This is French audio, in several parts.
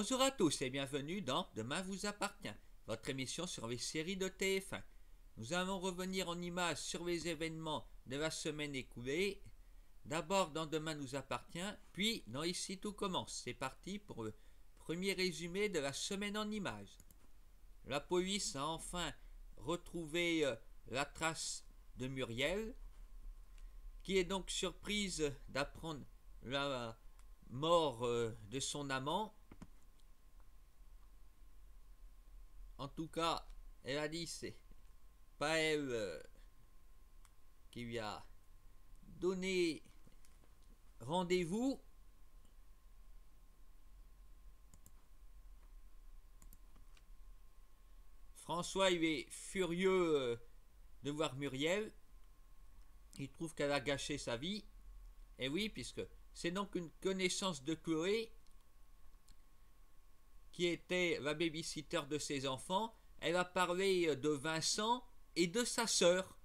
Bonjour à tous et bienvenue dans Demain vous appartient, votre émission sur les séries de TF1. Nous allons revenir en images sur les événements de la semaine écoulée. D'abord dans Demain nous appartient, puis dans Ici tout commence. C'est parti pour le premier résumé de la semaine en images. La police a enfin retrouvé la trace de Muriel, qui est donc surprise d'apprendre la mort de son amant. En tout cas, elle a dit c'est pas elle qui lui a donné rendez-vous. François il est furieux de voir Muriel. Il trouve qu'elle a gâché sa vie. Et oui, puisque c'est donc une connaissance de Chloé qui était la babysitter de ses enfants. Elle a parlé de Vincent et de sa sœur.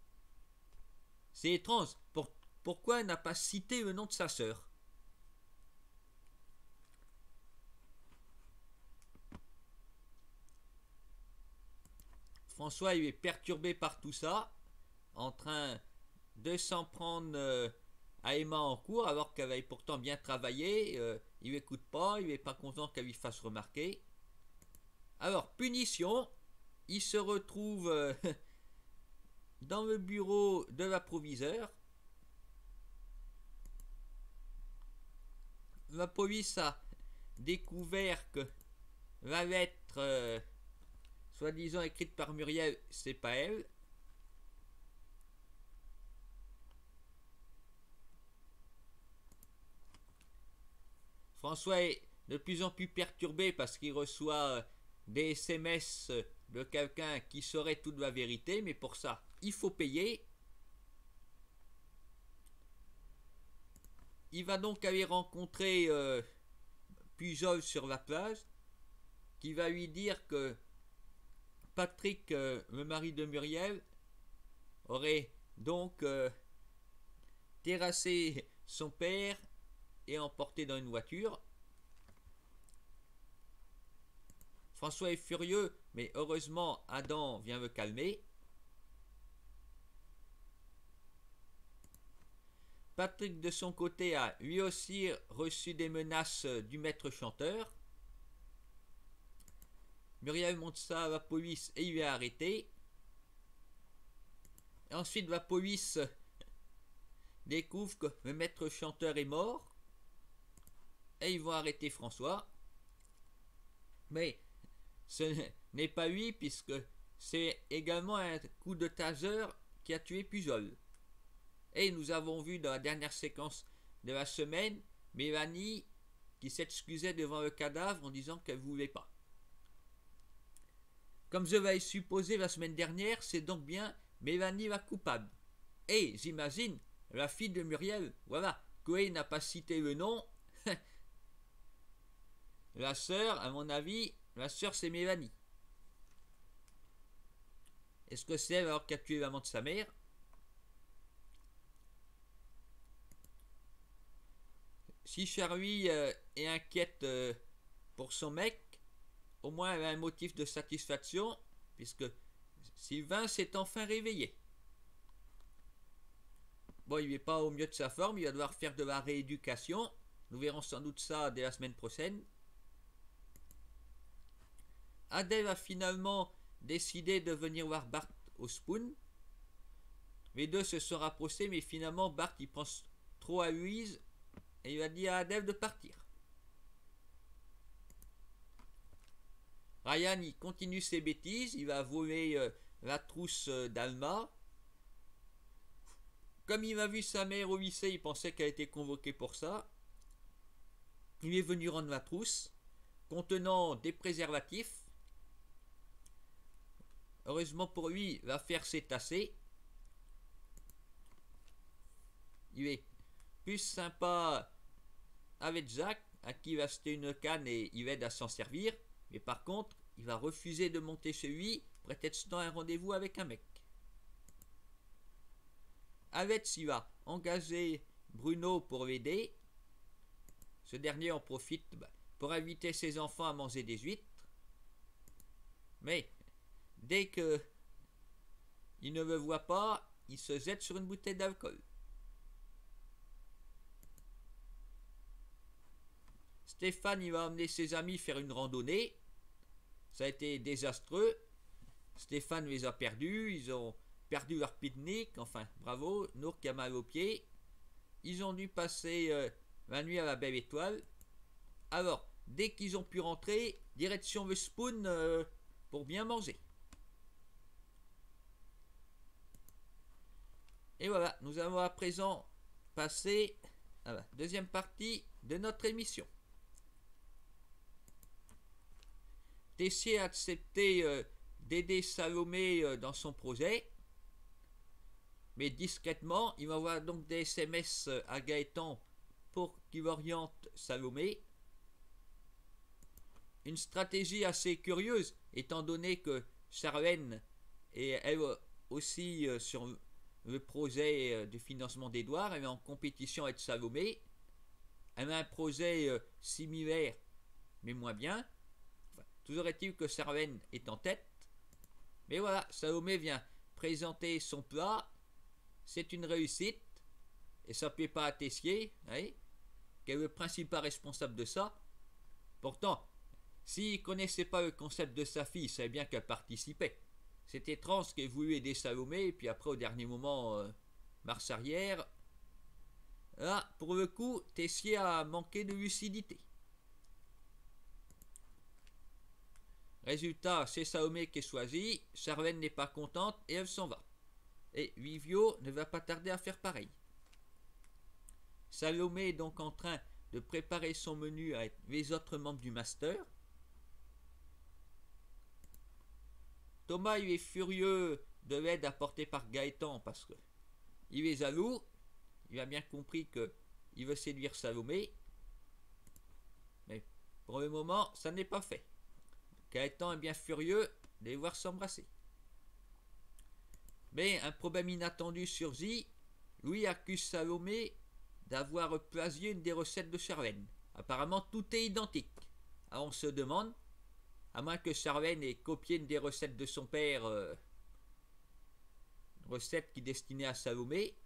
C'est étrange. Pourquoi elle n'a pas cité le nom de sa sœur? François il est perturbé par tout ça, en train de s'en prendre à Emma en cours, alors qu'elle avait pourtant bien travaillé. Il n'écoute pas, il n'est pas content qu'elle lui fasse remarquer. Alors, punition, il se retrouve dans le bureau de l'approviseur. La police a découvert que la lettre soi-disant écrite par Muriel, c'est pas elle. François est de plus en plus perturbé parce qu'il reçoit des SMS de quelqu'un qui saurait toute la vérité, mais pour ça, il faut payer. Il va donc aller rencontrer Pujol sur la plage, qui va lui dire que Patrick, le mari de Muriel, aurait donc terrassé son père et emporté dans une voiture. François est furieux, mais heureusement Adam vient le calmer. Patrick de son côté a lui aussi reçu des menaces du maître chanteur. Muriel montre ça à la police et il est arrêté. Et ensuite la police découvre que le maître chanteur est mort. Et ils vont arrêter François. Mais ce n'est pas lui, puisque c'est également un coup de taser qui a tué Pujol. Et nous avons vu dans la dernière séquence de la semaine Mélanie qui s'excusait devant le cadavre en disant qu'elle ne voulait pas. Comme je l'avais supposé la semaine dernière, c'est donc bien Mélanie la coupable. Et j'imagine la fille de Muriel, voilà, Chloé n'a pas cité le nom. La sœur, à mon avis, la sœur c'est Mélanie. Est-ce que c'est elle alors qui a tué l'amant de sa mère? Si Charlie est inquiète pour son mec, au moins elle a un motif de satisfaction, puisque Sylvain s'est enfin réveillé. Bon, il n'est pas au mieux de sa forme, il va devoir faire de la rééducation. Nous verrons sans doute ça dès la semaine prochaine. Adèle a finalement décidé de venir voir Bart au Spoon. Les deux se sont rapprochés, mais finalement Bart il pense trop à Louise et il a dit à Adèle de partir. Ryan il continue ses bêtises, il va voler la trousse d'Alma. Comme il a vu sa mère au lycée, il pensait qu'elle était convoquée pour ça. Il est venu rendre la trousse contenant des préservatifs. Heureusement pour lui, l'affaire s'est tassée. Il est plus sympa avec Jacques, à qui il va acheter une canne et il aide à s'en servir. Mais par contre, il va refuser de monter chez lui, prétextant un rendez-vous avec un mec. Alex il va engager Bruno pour l'aider. Ce dernier en profite pour inviter ses enfants à manger des huîtres. Mais dès que il ne me voit pas, il se jette sur une bouteille d'alcool. Stéphane, il va emmener ses amis faire une randonnée. Ça a été désastreux. Stéphane les a perdus. Ils ont perdu leur pique-nique. Enfin, bravo. Nour qui a mal aux pieds. Ils ont dû passer la nuit à la Belle Étoile. Alors, dès qu'ils ont pu rentrer, direction le Spoon pour bien manger. Et voilà, nous allons à présent passer à la deuxième partie de notre émission. Tessier a accepté d'aider Salomé dans son projet, mais discrètement, il envoie donc des SMS à Gaëtan pour qu'il oriente Salomé. Une stratégie assez curieuse, étant donné que Charlène est elle aussi sur le projet de financement d'Edouard, elle est en compétition avec Salomé. Elle a un projet similaire, mais moins bien. Enfin, toujours est-il que Charlène est en tête. Mais voilà, Salomé vient présenter son plat. C'est une réussite. Et ça ne plaît pas à Tessier, hein, qui est le principal responsable de ça. Pourtant, s'il ne connaissait pas le concept de sa fille, il savait bien qu'elle participait. C'est étrange qu'il ait voulu aider Salomé, et puis après, au dernier moment, marche arrière. Là, pour le coup, Tessier a manqué de lucidité. Résultat, c'est Salomé qui est choisi, Charlène n'est pas contente et elle s'en va. Et Vivio ne va pas tarder à faire pareil. Salomé est donc en train de préparer son menu avec les autres membres du master. Thomas il est furieux de l'aide apportée par Gaëtan parce que il est jaloux. Il a bien compris qu'il veut séduire Salomé. Mais pour le moment, ça n'est pas fait. Gaëtan est bien furieux de les voir s'embrasser. Mais un problème inattendu surgit. Louis accuse Salomé d'avoir plagié une des recettes de Charlène. Apparemment, tout est identique. Alors on se demande, à moins que Charlène ait copié une des recettes de son père, une recette qui est destinée à Salomé.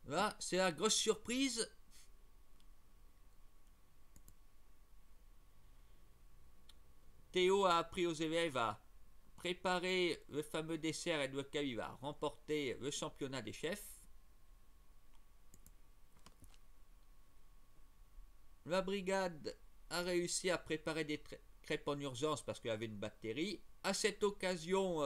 Là, c'est la grosse surprise. Théo a appris aux élèves à préparer le fameux dessert avec lequel il va remporter le championnat des chefs. La brigade a réussi à préparer des crêpes en urgence parce qu'il y avait une bactérie. À cette occasion,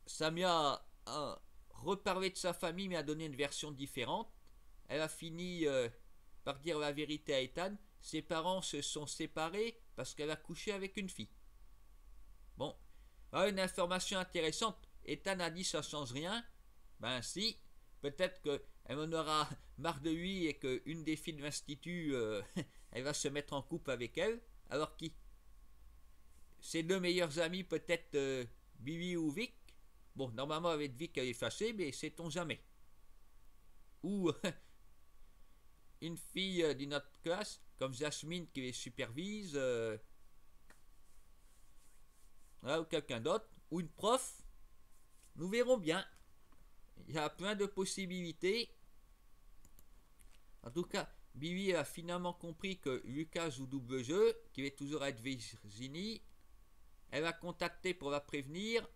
Samia a reparlé de sa famille mais a donné une version différente. Elle a fini par dire la vérité à Ethan. Ses parents se sont séparés parce qu'elle a couché avec une fille. Bon, une information intéressante. Ethan a dit ça change rien. Ben si, peut-être qu'elle en aura marre de lui et qu'une des filles de l'institut, elle va se mettre en couple avec elle. Alors qui? Ses deux meilleurs amis, peut-être Bibi ou Vic. Bon, normalement avec Vic elle est fâchée, mais sait-on jamais. Ou une fille d'une autre classe, comme Jasmine qui les supervise, ou quelqu'un d'autre, ou une prof. Nous verrons bien. Il y a plein de possibilités. En tout cas, Bibi a finalement compris que Lucas joue double jeu, qu'il est toujours avec Virginie. Elle a contacté pour la prévenir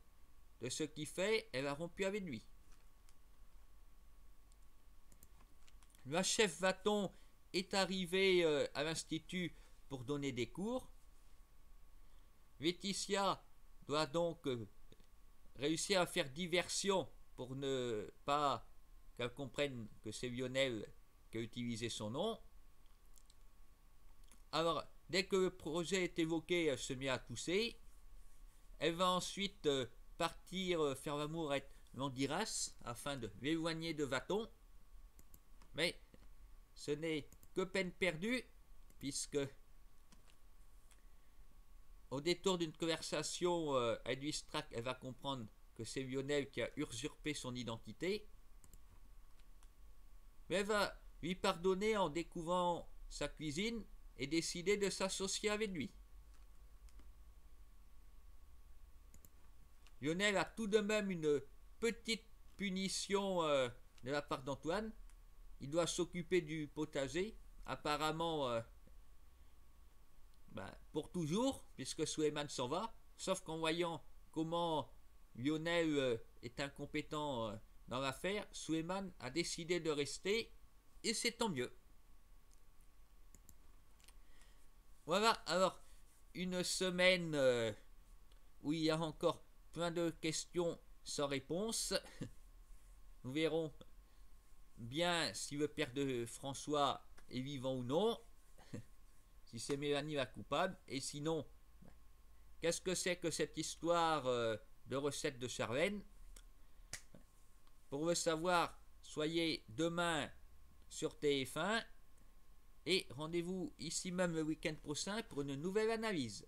de ce qu'il fait. Elle a rompu avec lui. La chef Vaton est arrivée à l'institut pour donner des cours. Laetitia doit donc réussir à faire diversion pour ne pas qu'elle comprenne que c'est Lionel qui a utilisé son nom. Alors, dès que le projet est évoqué, elle se met à tousser. Elle va ensuite partir faire l'amour avec Landiras afin de l'éloigner de Vaton. Mais ce n'est que peine perdue, puisque au détour d'une conversation avec Lustrac, elle va comprendre que c'est Lionel qui a usurpé son identité. Mais elle va lui pardonner en découvrant sa cuisine et décider de s'associer avec lui. Lionel a tout de même une petite punition de la part d'Antoine. Il doit s'occuper du potager, apparemment pour toujours, puisque Suleiman s'en va, sauf qu'en voyant comment Lionel est incompétent dans l'affaire, Suleiman a décidé de rester, et c'est tant mieux. Voilà, alors, une semaine où il y a encore plein de questions sans réponse. Nous verrons bien si le père de François est vivant ou non, si c'est Mélanie la coupable, et sinon, qu'est-ce que c'est que cette histoire de recette de Charlène? Pour le savoir, soyez demain sur TF1 et rendez-vous ici même le week-end prochain pour une nouvelle analyse.